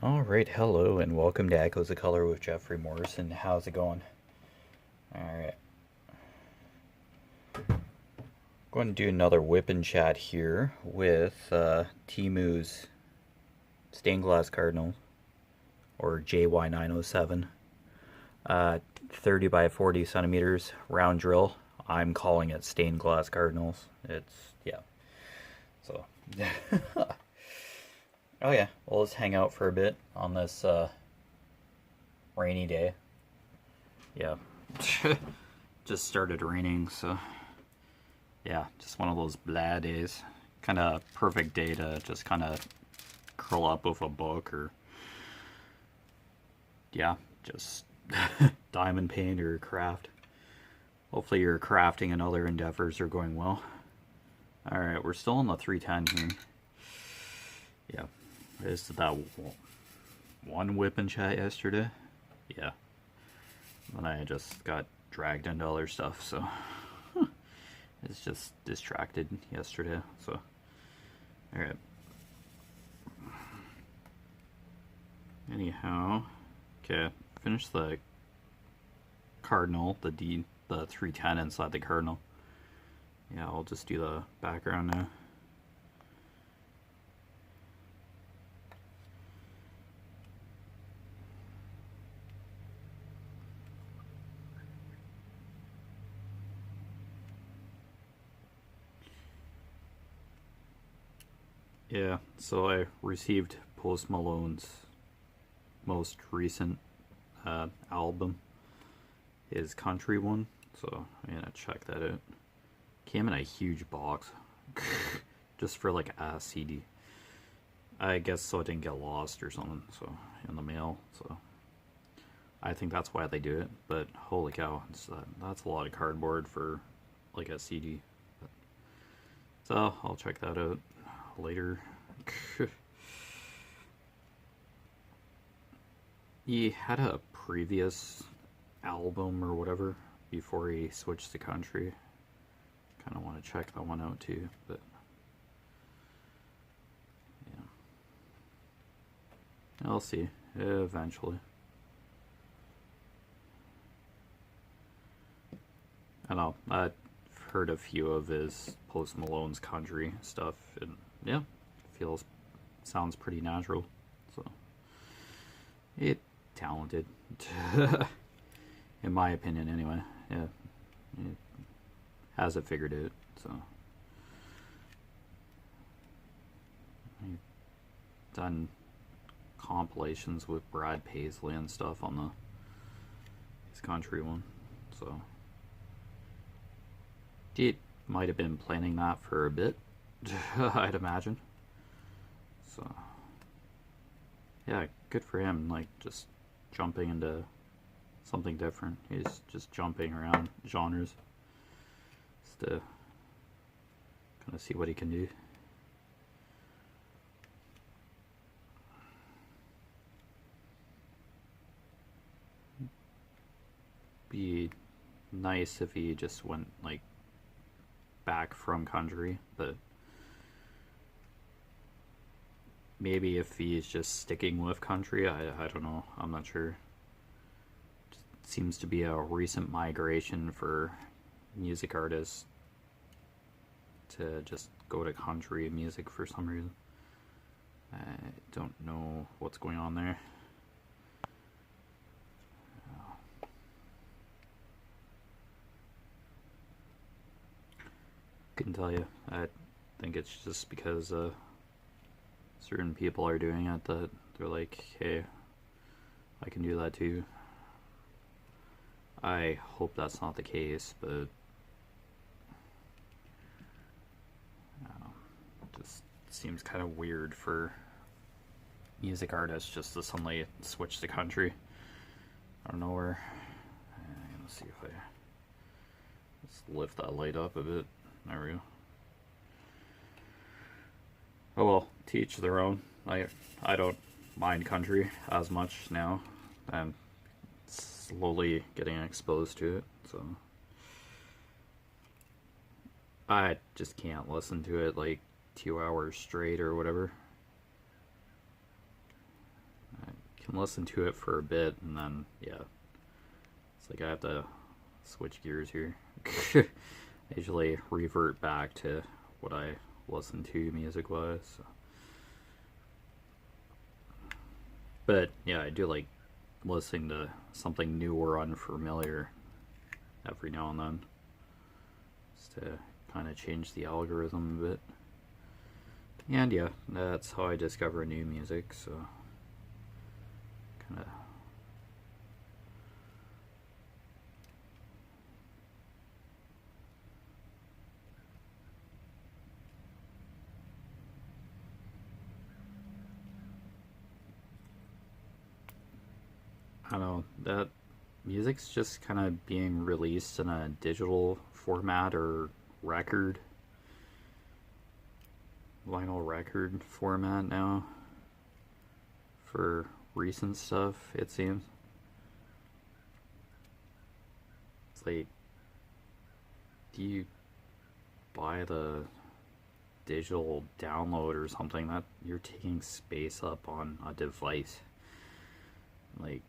Alright, hello and welcome to Echoes of Color with Jeffrey Morrison. How's it going? Alright. Going to do another whip and chat here with Timu's stained glass cardinal, or JY907. 30 by 40 centimeters round drill. I'm calling it stained glass cardinals. Yeah. So, oh yeah, we'll just hang out for a bit on this rainy day. Yeah. Just started raining, so yeah, just one of those blah days. Kind of perfect day to just kind of curl up with a book or, yeah, just diamond paint or craft. Hopefully your crafting and other endeavors are going well. Alright, we're still on the 310 here. Yeah, this is that one whip and chat yesterday. Yeah. Then I just got dragged into other stuff, so it's just distracted yesterday, so alright. Anyhow, okay, finish the cardinal, the 310 inside the cardinal. Yeah, I'll just do the background now. Yeah, so I received Post Malone's most recent album, his country one, so I'm gonna check that out. Came in a huge box, just for like a CD. I guess so it didn't get lost or something, so in the mail, so I think that's why they do it, but holy cow, that's a lot of cardboard for like a CD. So I'll check that out later. He had a previous album or whatever before he switched to country. Kind of want to check that one out too, but yeah, I'll see eventually. I know I've heard a few of his Post Malone's country stuff, and yeah, sounds pretty natural. So talented, in my opinion, anyway. Yeah, it has it figured out. So I've done compilations with Brad Paisley and stuff on his country one. So he might have been planning that for a bit, I'd imagine. So yeah, good for him. Like, just jumping into something different. He's just jumping around genres just to kind of see what he can do. Be nice if he just went like back from country, but maybe if he's just sticking with country, I don't know. I'm not sure. It seems to be a recent migration for music artists to just go to country music for some reason. I don't know what's going on there. Couldn't tell you. I think it's just because certain people are doing it that they're like, hey, I can do that too. I hope that's not the case, but it just seems kind of weird for music artists just to suddenly switch to country out of nowhere. Let's see if I just lift that light up a bit. There we go. Oh well, to each their own. I don't mind country as much now. I'm slowly getting exposed to it, so I just can't listen to it like 2 hours straight or whatever. can listen to it for a bit, and then, yeah. It's like I have to switch gears here. I usually revert back to what I listen to music-wise. So. But, yeah, I do like listening to something new or unfamiliar every now and then. Just to kind of change the algorithm a bit. And yeah, that's how I discover new music, so kind of I don't know, that music's just kind of being released in a digital format or record, vinyl record format now for recent stuff, it seems. It's like, do you buy the digital download or something? That you're taking space up on a device. Like,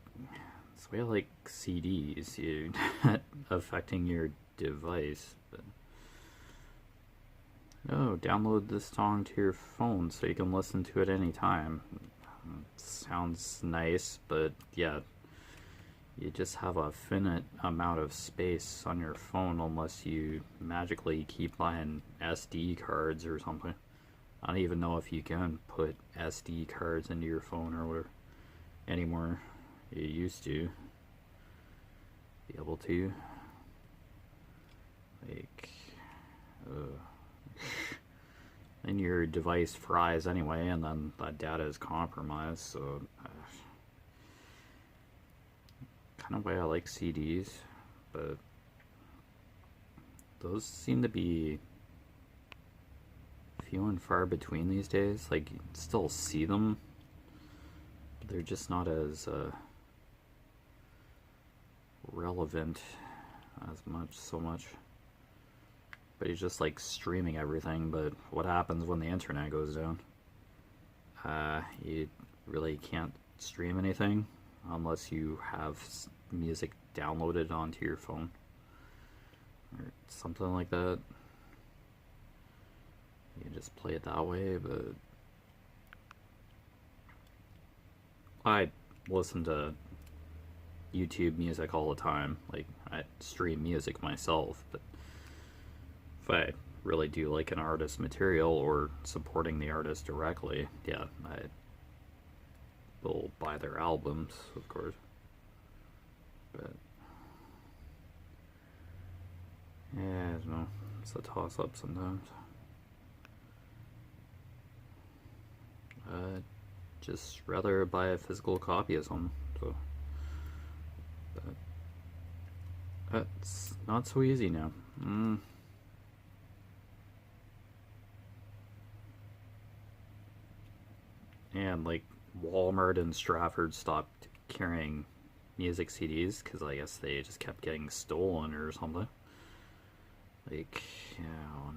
it's the way like CDs, you're not affecting your device, but no, download this song to your phone so you can listen to it anytime. Sounds nice, but yeah, you just have a finite amount of space on your phone unless you magically keep buying SD cards or something. I don't even know if you can put SD cards into your phone or whatever anymore. You used to be able to. Like, then your device fries anyway, and then that data is compromised, so kind of why I like CDs, but those seem to be few and far between these days. Like, you still see them, but they're just not as relevant so much. But he's just like streaming everything. But what happens when the internet goes down? You really can't stream anything unless you have music downloaded onto your phone or something like that. You can just play it that way, but I listen to YouTube music all the time. Like, I stream music myself, but if I really do like an artist's material or supporting the artist directly, yeah, I will buy their albums, of course. But yeah, I don't know. It's a toss-up sometimes. Just rather buy a physical copy of something. So, but that's not so easy now. And like Walmart and Stratford stopped carrying music CDs because I guess they just kept getting stolen or something. Like, you know,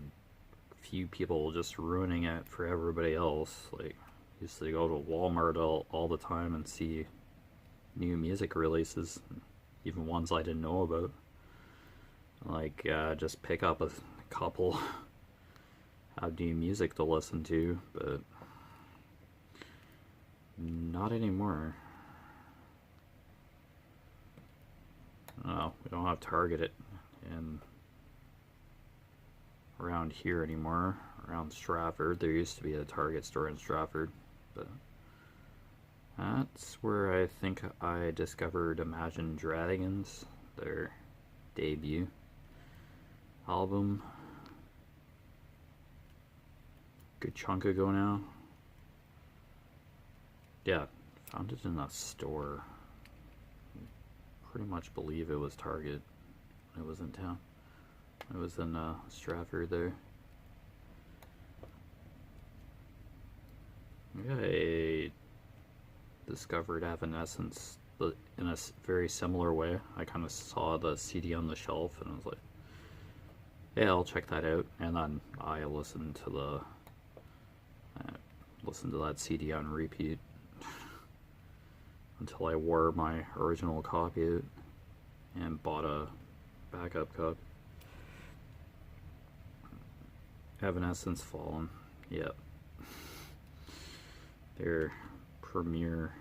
a few people just ruining it for everybody else. Like, used to go to Walmart all the time and see new music releases, even ones I didn't know about. Like, just pick up a couple, have new music to listen to, but not anymore. Oh, we don't have Target in around here anymore. Around Stratford, there used to be a Target store in Stratford, but that's where I think I discovered Imagine Dragons, their debut album. Good chunk ago now. Yeah, found it in a store. Pretty much believe it was Target when it was in town. It was in Stratford there. Yeah, I discovered Evanescence in a very similar way. I kind of saw the CD on the shelf and I was like, yeah, I'll check that out. And then I listened to that CD on repeat until I wore my original copy out and bought a backup copy. Evanescence Fallen, yep. Their premiere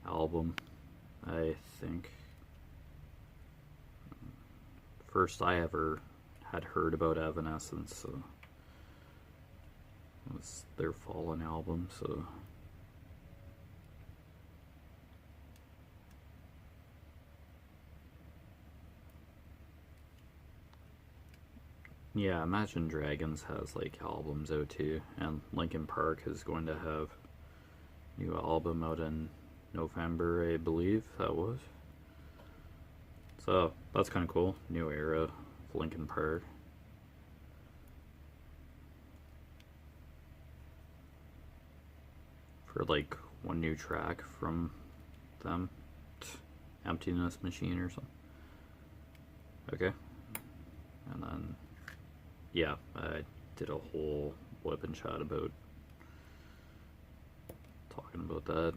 album, I think. First I ever had heard about Evanescence, so it was their Fallen album, so yeah, Imagine Dragons has like albums out too, and Linkin Park is going to have a new album out in November, I believe that was. So that's kind of cool. New era of Linkin Park. For like one new track from them, Emptiness Machine or something. Okay, and then yeah, I did a whole WIP and chat about talking about that.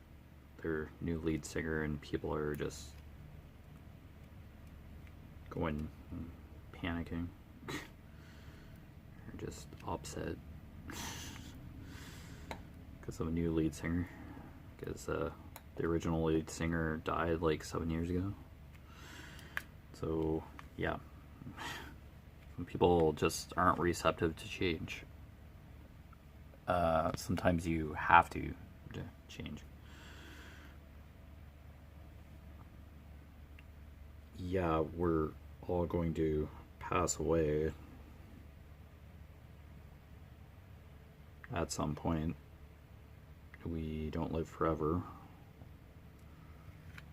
Their new lead singer, and people are just going panicking. They're just upset because of a new lead singer, because the original lead singer died like 7 years ago. So yeah, some people just aren't receptive to change. Sometimes you have to change. Yeah, we're all going to pass away at some point. We don't live forever.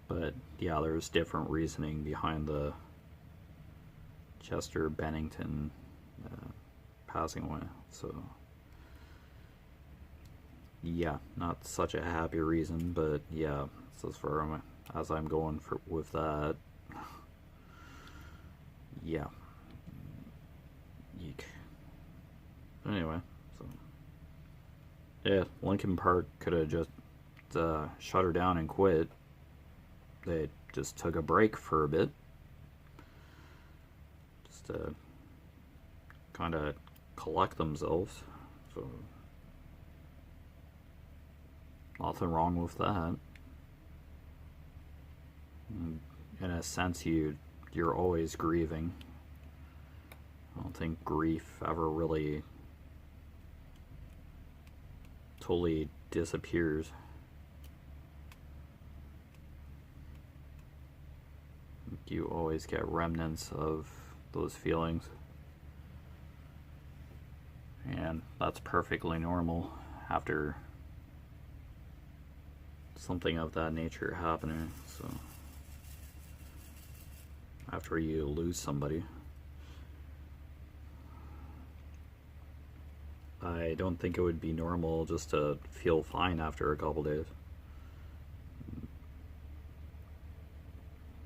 But yeah, there's different reasoning behind the Chester Bennington passing away. So yeah, not such a happy reason, but yeah, so as far as I'm going with that. Yeah. Yeek. Anyway, so yeah, Linkin Park could have just shut her down and quit. They just took a break for a bit, just to kind of collect themselves. So nothing wrong with that. In a sense, you're always grieving. I don't think grief ever really totally disappears. You always get remnants of those feelings, and that's perfectly normal after something of that nature happening. So after you lose somebody, I don't think it would be normal just to feel fine after a couple days.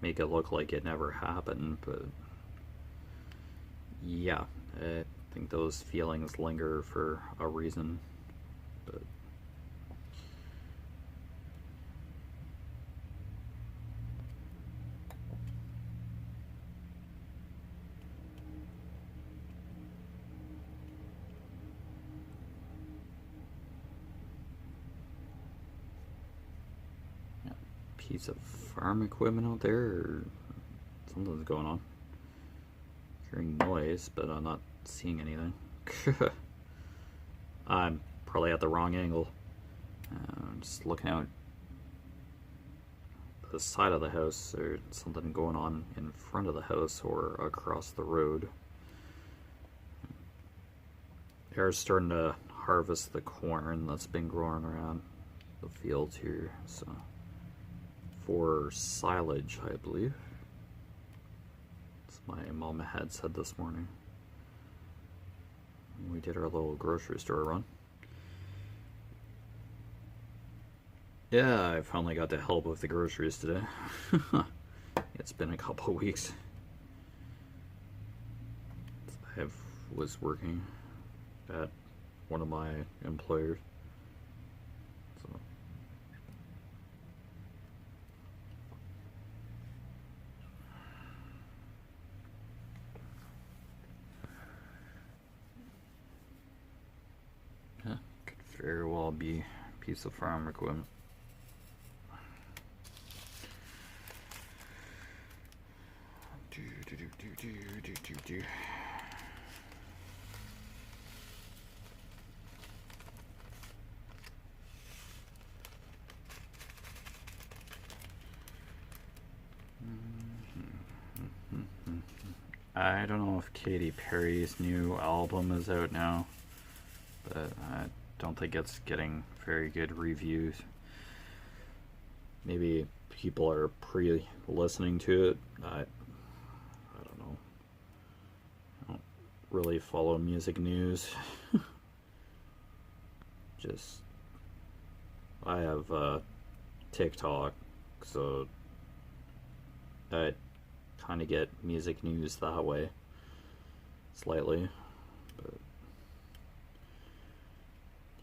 Make it look like it never happened, but yeah, I think those feelings linger for a reason. But piece of farm equipment out there, or something's going on. Hearing noise, but I'm not seeing anything. I'm probably at the wrong angle. I'm just looking out the side of the house. There's something going on in front of the house or across the road. They're starting to harvest the corn that's been growing around the fields here, so for silage, I believe. That's what my mom had said this morning. We did our little grocery store run. Yeah, I finally got to help with the groceries today. It's been a couple of weeks. I was working at one of my employers. So MLB piece of farm equipment. I don't know if Katy Perry's new album is out now, but I don't think it's getting very good reviews. Maybe people are pre-listening to it. I don't know. I don't really follow music news. Just I have TikTok, so I kind of get music news that way, slightly, but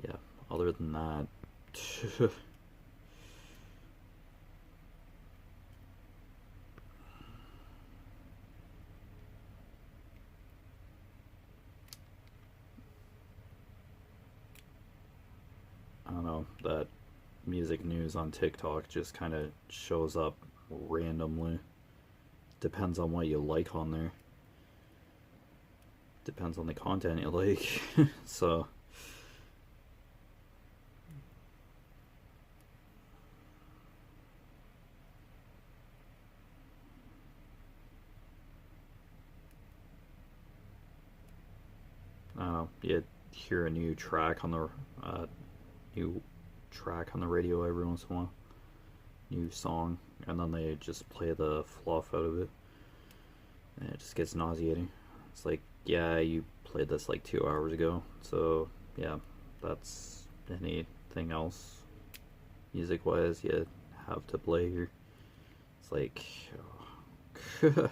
yeah, other than that, I don't know, that music news on TikTok just kind of shows up randomly. Depends on what you like on there. Depends on the content you like. So I don't know, you hear a new track on the radio every once in a while. New song, and then they just play the fluff out of it, and it just gets nauseating. It's like, yeah, you played this like 2 hours ago, so yeah, that's anything else music wise you have to play here. It's like, it's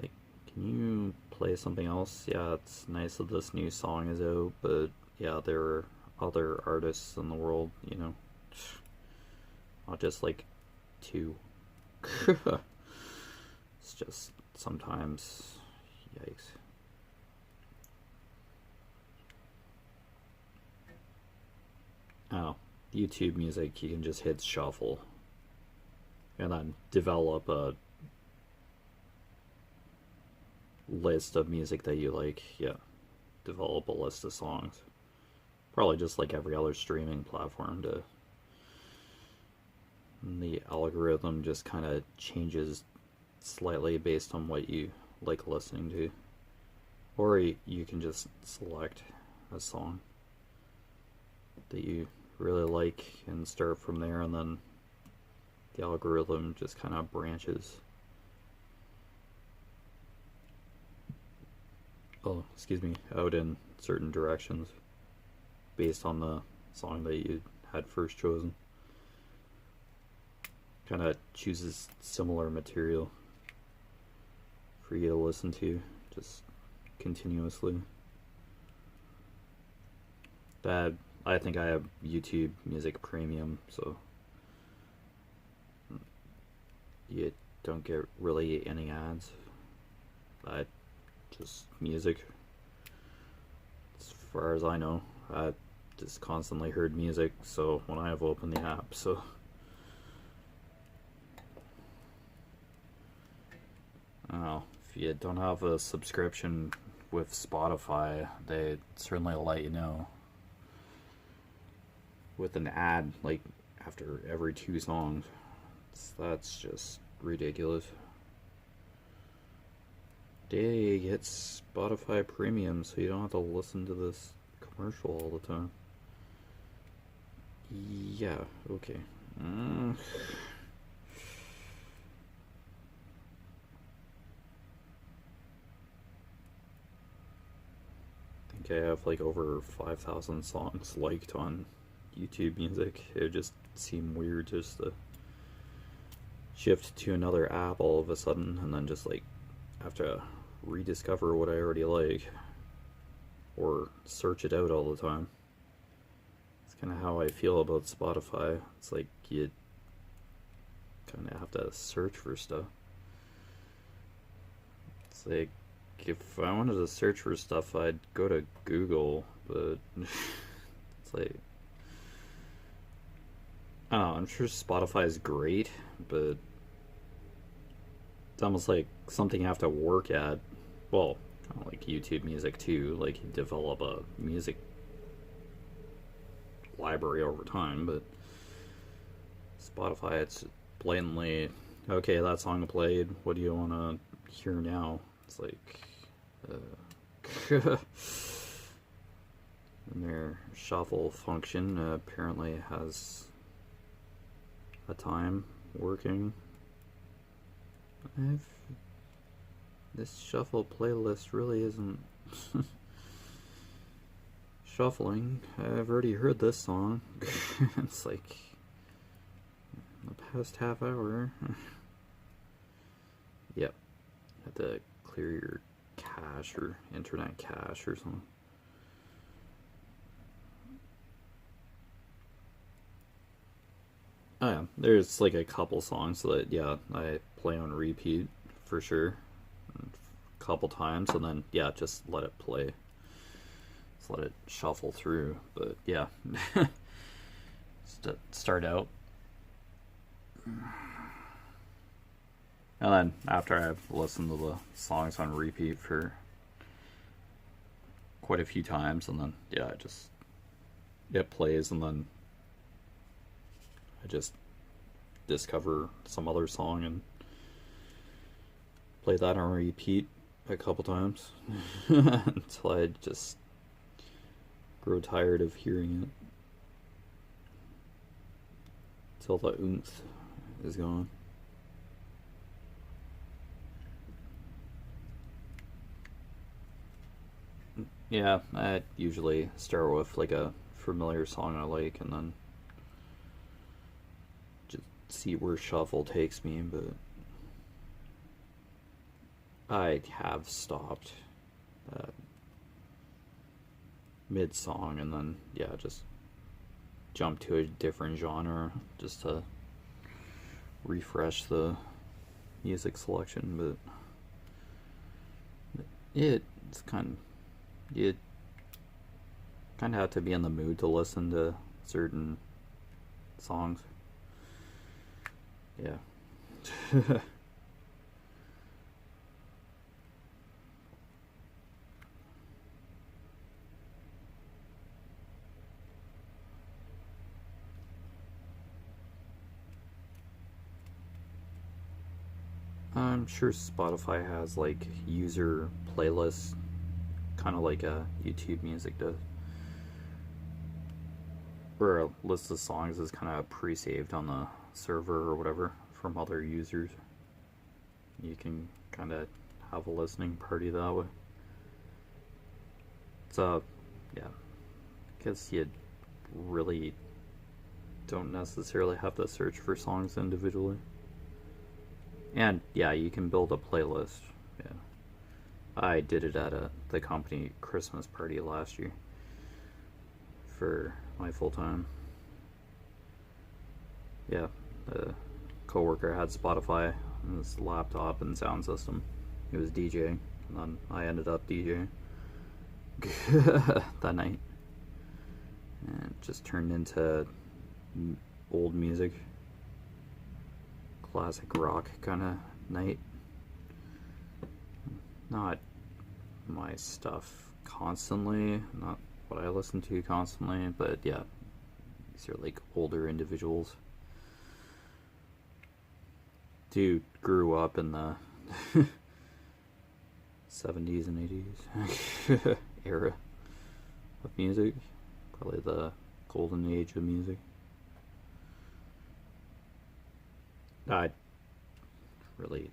like, can you play something else? Yeah, it's nice that this new song is out, but yeah, there are other artists in the world, you know, not just like two. It's just sometimes, yikes. Oh, YouTube music, you can just hit shuffle and then develop a list of music that you like. Yeah, develop a list of songs. Probably just like every other streaming platform, the algorithm just kind of changes slightly based on what you like listening to. Or you can just select a song that you really like and start from there, and then the algorithm just kind of branches. Oh, excuse me, out in certain directions based on the song that you had first chosen. Kind of chooses similar material for you to listen to just continuously. That, I think I have YouTube Music Premium, so you don't get really any ads. Just music. As far as I know, I just constantly heard music, so when I have opened the app, so I don't know, if you don't have a subscription with Spotify, they certainly let you know with an ad like after every 2 songs. That's just ridiculous. Hey, get Spotify Premium so you don't have to listen to this commercial all the time. Yeah, okay. I think I have like over 5,000 songs liked on YouTube Music. It would just seem weird just to shift to another app all of a sudden and then just like have to rediscover what I already like or search it out all the time. It's kind of how I feel about Spotify. It's like you kind of have to search for stuff. It's like if I wanted to search for stuff, I'd go to Google, but It's like, I don't know, I'm sure Spotify is great, but it's almost like something you have to work at. Well, kind of like YouTube Music too. Like you develop a music library over time, but Spotify, it's blatantly, okay, that song played. What do you want to hear now? It's like, and their shuffle function apparently has a time working. This shuffle playlist really isn't shuffling. I've already heard this song. It's like the past half hour. Yep. Have to clear your cache or internet cache or something. Oh yeah, there's like a couple songs that I play on repeat for sure, a couple times, and then just let it play, just let it shuffle through. But yeah, start out, and then after I've listened to the songs on repeat for quite a few times, and then it plays, and then I just discover some other song and play that on repeat a couple times until I just grow tired of hearing it, till the oomph is gone. Yeah, I usually start with like a familiar song I like, and then just see where shuffle takes me. But I have stopped mid song, and then just jump to a different genre just to refresh the music selection. But it's you kind of have to be in the mood to listen to certain songs. Yeah. I'm sure Spotify has like user playlists, kind of like YouTube Music does, where a list of songs is kind of pre-saved on the server or whatever from other users. You can kind of have a listening party that way. So, yeah, I guess you really don't necessarily have to search for songs individually. And you can build a playlist. Yeah, I did it at the company Christmas party last year for my full time. Yeah, the coworker had Spotify on his laptop and sound system. He was DJing, and then I ended up DJing that night, and it just turned into old music, classic rock kind of night. Not my stuff constantly, not what I listen to constantly, but these are like older individuals. Dude grew up in the 70s and 80s era of music, probably the golden age of music. I really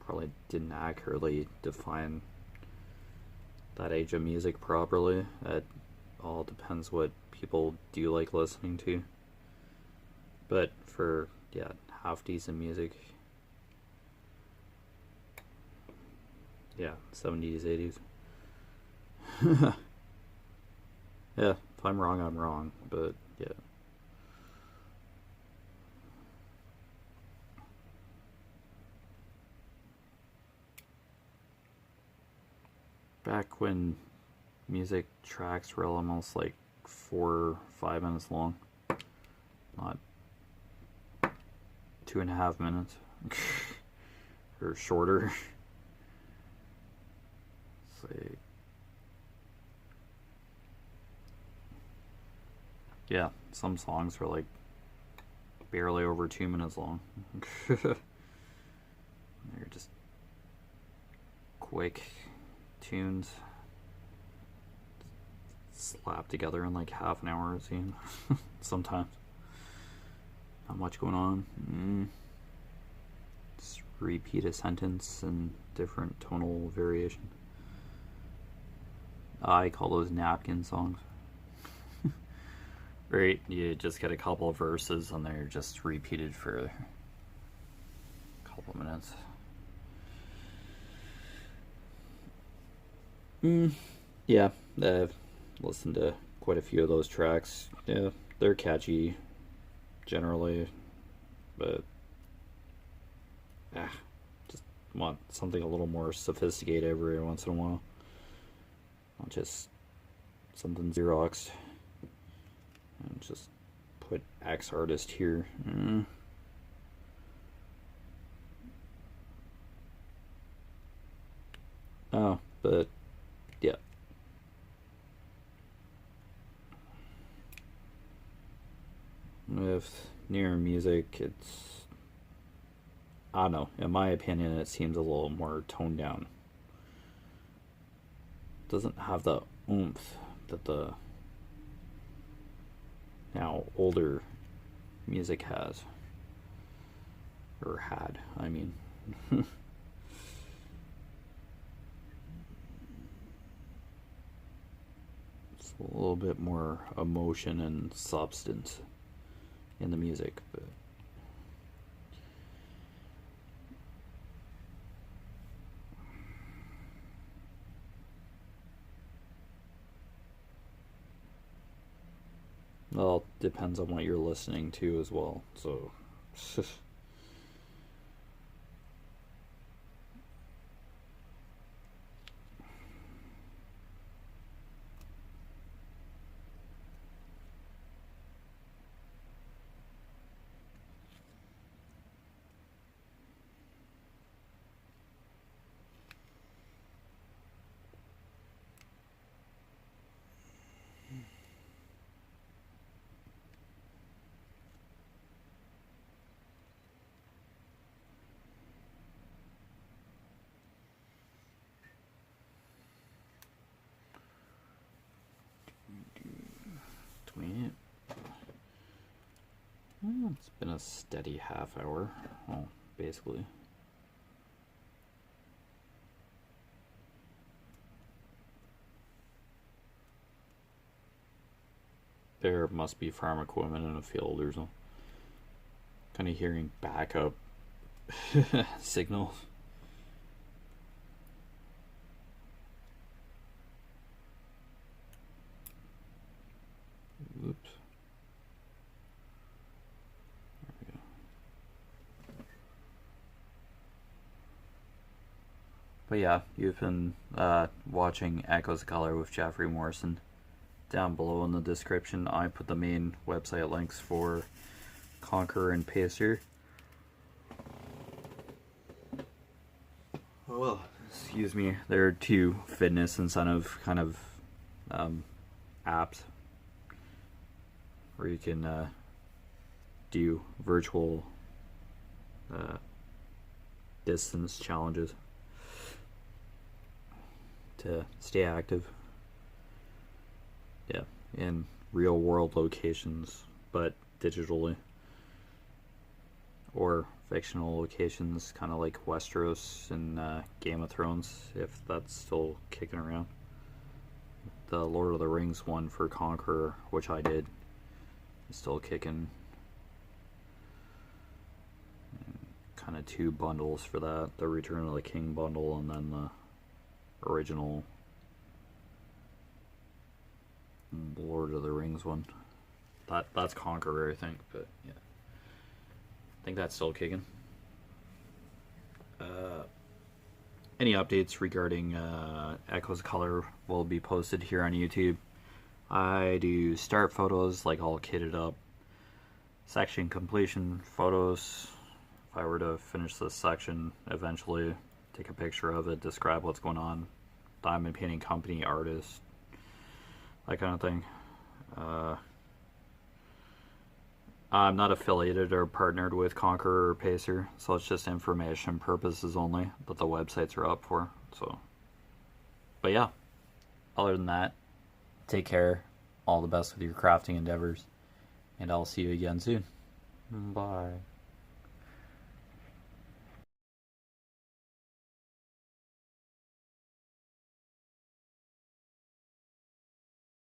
probably didn't accurately define that age of music properly. It all depends what people do like listening to. But for half decent music, 70s, 80s. If I'm wrong, I'm wrong, but back when music tracks were almost like 4 or 5 minutes long, not 2.5 minutes or shorter. Say, yeah, some songs were like barely over 2 minutes long. They're just quick tunes slapped together in like half an hour, it seems. Sometimes not much going on. Just repeat a sentence and different tonal variation. I call those napkin songs. Right, you just get a couple of verses and they're just repeated for a couple of minutes. Yeah, I've listened to quite a few of those tracks. Yeah, they're catchy generally, but just want something a little more sophisticated every once in a while. Not just something Xeroxed and just put X artist here. Oh, but yeah. With newer music, it's, I don't know, in my opinion, it seems a little more toned down. It doesn't have the oomph that the now older music has. Or had, I mean. It's a little bit more emotion and substance in the music, but well, depends on what you're listening to as well, so it's been a steady half hour, well, basically. There must be farm equipment in a field or something. Kind of hearing backup signals. Oops. There we go. But yeah, you've been watching Echoes of Color with Jeffrey Morrison. Down below in the description, I put the main website links for Conqueror and Pacer. Well, excuse me, there are 2 fitness incentive kind of apps where you can do virtual distance challenges to stay active. Yeah, in real world locations, but digitally. Or fictional locations, kind of like Westeros and Game of Thrones, if that's still kicking around. The Lord of the Rings one for Conqueror, which I did, is still kicking. Kind of 2 bundles for that, the Return of the King bundle and then the original Lord of the Rings one. That's Conqueror, I think, but yeah. I think that's still kicking. any updates regarding Echo's Color will be posted here on YouTube. I do start photos, like all kitted up, section completion photos. If I were to finish this section eventually, take a picture of it, describe what's going on, diamond painting company, artist, that kind of thing. I'm not affiliated or partnered with Conqueror or Pacer, so it's just information purposes only that the websites are up for. So, but yeah, other than that, take care, all the best with your crafting endeavors, and I'll see you again soon. Bye.